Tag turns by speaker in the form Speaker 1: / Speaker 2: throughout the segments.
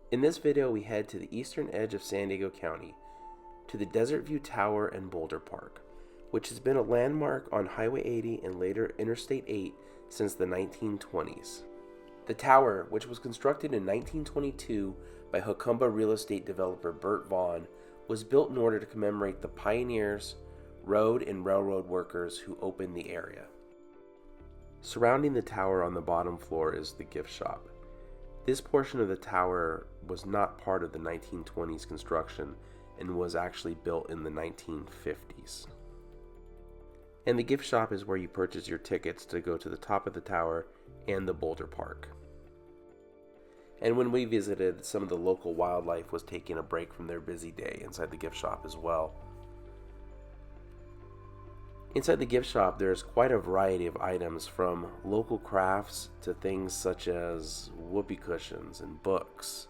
Speaker 1: In this video, we head to the eastern edge of San Diego County, to the Desert View Tower and Boulder Park, which has been a landmark on Highway 80 and later Interstate 8 since the 1920s. The tower, which was constructed in 1922 by Jocumba real estate developer Bert Vaughn, was built in order to commemorate the pioneers, road and railroad workers who opened the area. Surrounding the tower on the bottom floor is the gift shop. This portion of the tower was not part of the 1920s construction and was actually built in the 1950s. And the gift shop is where you purchase your tickets to go to the top of the tower and the Boulder Park. And when we visited, some of the local wildlife was taking a break from their busy day inside the gift shop as well. Inside the gift shop, there's quite a variety of items, from local crafts to things such as whoopee cushions and books.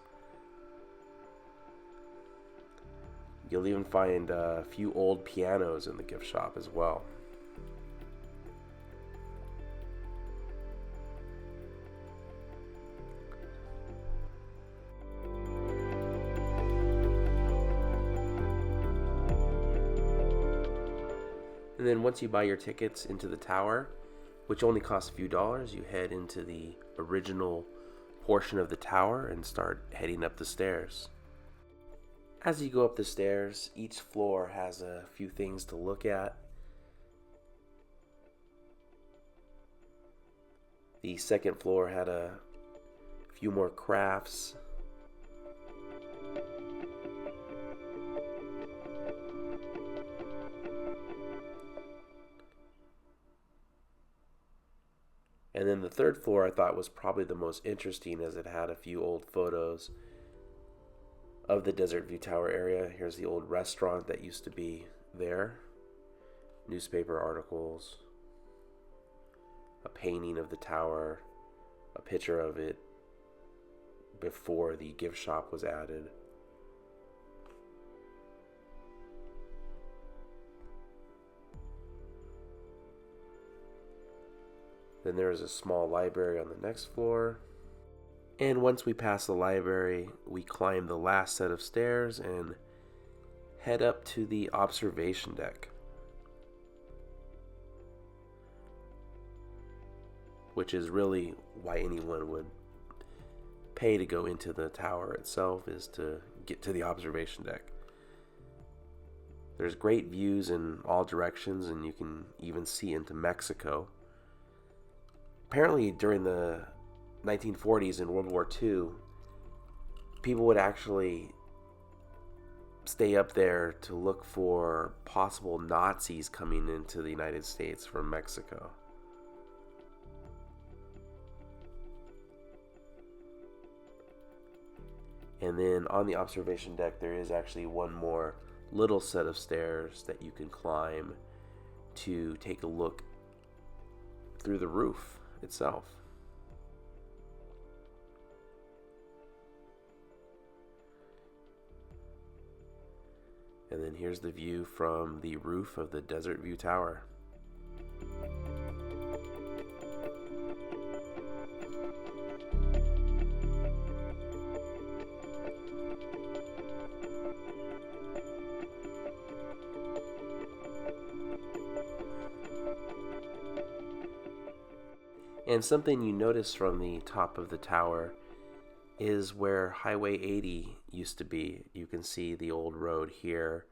Speaker 1: You'll even find a few old pianos in the gift shop as well. And then once you buy your tickets into the tower, which only costs a few dollars, you head into the original portion of the tower and start heading up the stairs. As you go up the stairs, each floor has a few things to look at. The second floor had a few more crafts. And then the third floor I thought was probably the most interesting, as it had a few old photos of the Desert View Tower area. Here's the old restaurant that used to be there, newspaper articles, a painting of the tower, a picture of it before the gift shop was added. Then there is a small library on the next floor. And once we pass the library, we climb the last set of stairs and head up to the observation deck, which is really why anyone would pay to go into the tower itself, is to get to the observation deck. There's great views in all directions, and you can even see into Mexico. Apparently, during the 1940s and World War II, people would actually stay up there to look for possible Nazis coming into the United States from Mexico. And then on the observation deck, there is actually one more little set of stairs that you can climb to take a look through the roof itself. And then here's the view from the roof of the Desert View Tower. And something you notice from the top of the tower is where Highway 80 used to be. You can see the old road here,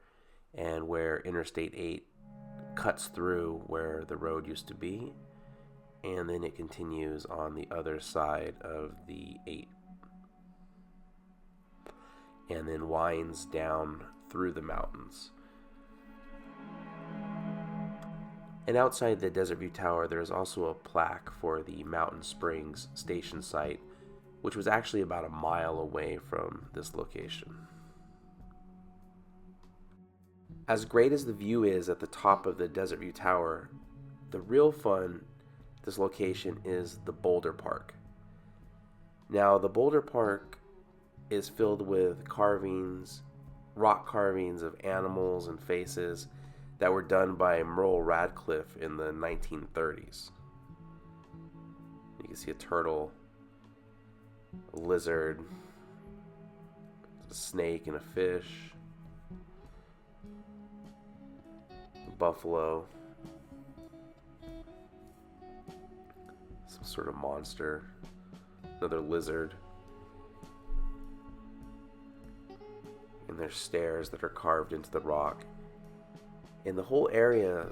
Speaker 1: and where Interstate 8 cuts through where the road used to be, and then it continues on the other side of the 8 and then winds down through the mountains. And outside the Desert View Tower, there's also a plaque for the Mountain Springs station site, which was actually about a mile away from this location. As great as the view is at the top of the Desert View Tower, the real fun at this location is the Boulder Park. Now, the Boulder Park is filled with carvings, rock carvings of animals and faces that were done by Merle Radcliffe in the 1930s. You can see a turtle, a lizard, a snake and a fish, a buffalo, some sort of monster, another lizard. And there's stairs that are carved into the rock. And the whole area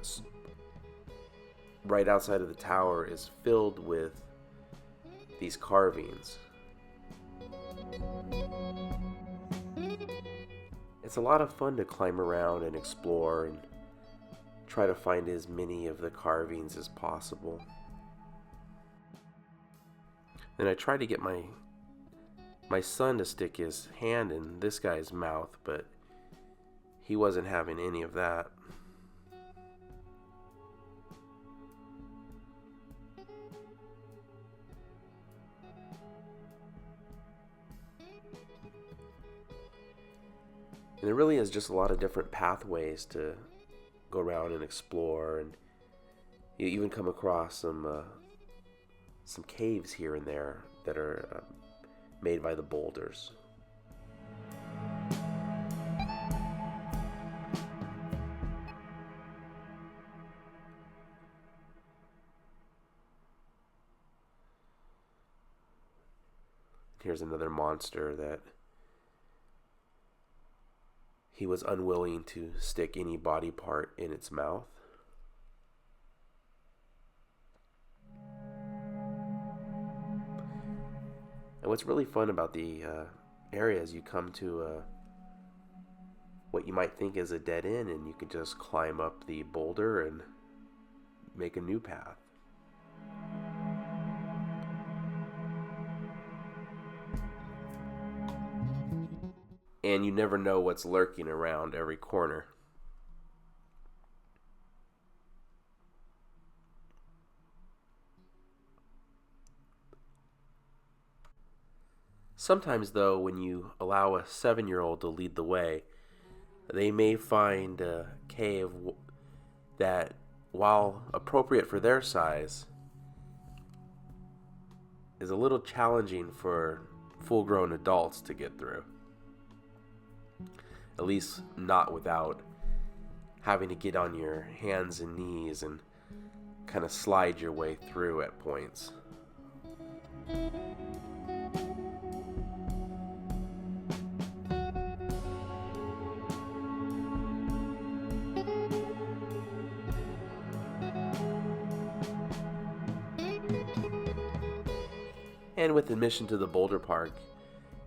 Speaker 1: right outside of the tower is filled with these carvings. It's a lot of fun to climb around and explore and try to find as many of the carvings as possible. And I tried to get my son to stick his hand in this guy's mouth, but he wasn't having any of that. And there really is just a lot of different pathways to go around and explore, and you even come across some caves here and there that are made by the boulders. Here's another monster that he was unwilling to stick any body part in its mouth. And what's really fun about the area is you come to what you might think is a dead end, and you can just climb up the boulder and make a new path. And you never know what's lurking around every corner. Sometimes, though, when you allow a 7-year-old to lead the way, they may find a cave that, while appropriate for their size, is a little challenging for full-grown adults to get through. At least not without having to get on your hands and knees and kind of slide your way through at points. And with admission to the Boulder Park,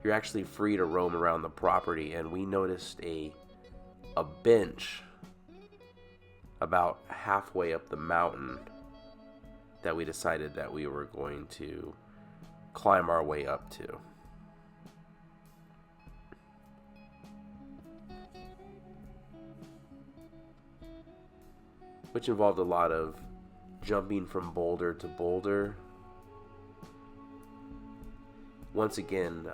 Speaker 1: you're actually free to roam around the property, and we noticed a bench about halfway up the mountain that we decided that we were going to climb our way up to. Which involved a lot of jumping from boulder to boulder. Once again,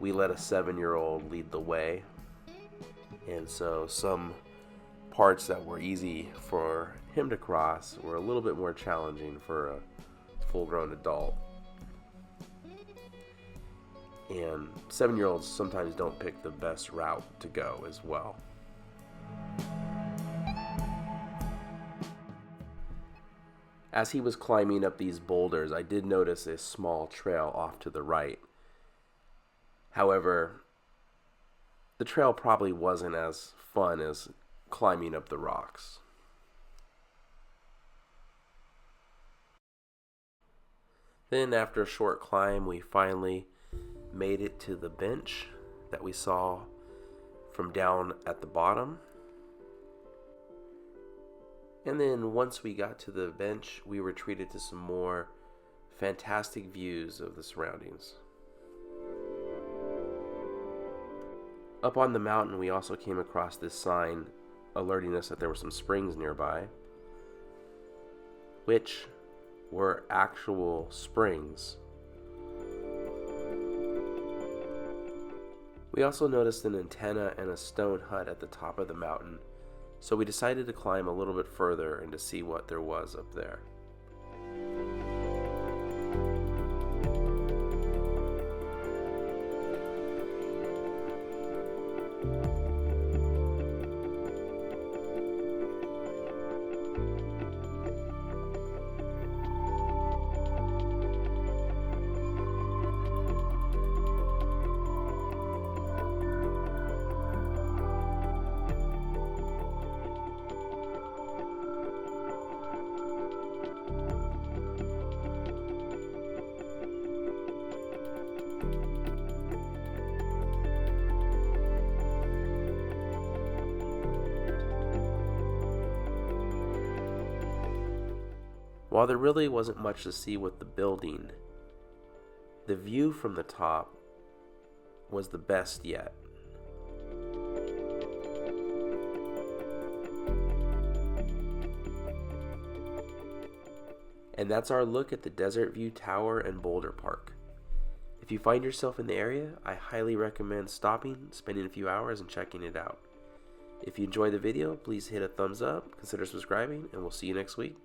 Speaker 1: we let a 7-year-old lead the way, and so some parts that were easy for him to cross were a little bit more challenging for a full-grown adult. And 7-year-olds sometimes don't pick the best route to go as well. As he was climbing up these boulders, I did notice a small trail off to the right. However, the trail probably wasn't as fun as climbing up the rocks. Then, after a short climb, we finally made it to the bench that we saw from down at the bottom. And then once we got to the bench, we were treated to some more fantastic views of the surroundings. Up on the mountain, we also came across this sign alerting us that there were some springs nearby, which were actual springs. We also noticed an antenna and a stone hut at the top of the mountain, so we decided to climb a little bit further and to see what there was up there. While there really wasn't much to see with the building, the view from the top was the best yet. And that's our look at the Desert View Tower and Boulder Park. If you find yourself in the area, I highly recommend stopping, spending a few hours, and checking it out. If you enjoyed the video, please hit a thumbs up, consider subscribing, and we'll see you next week.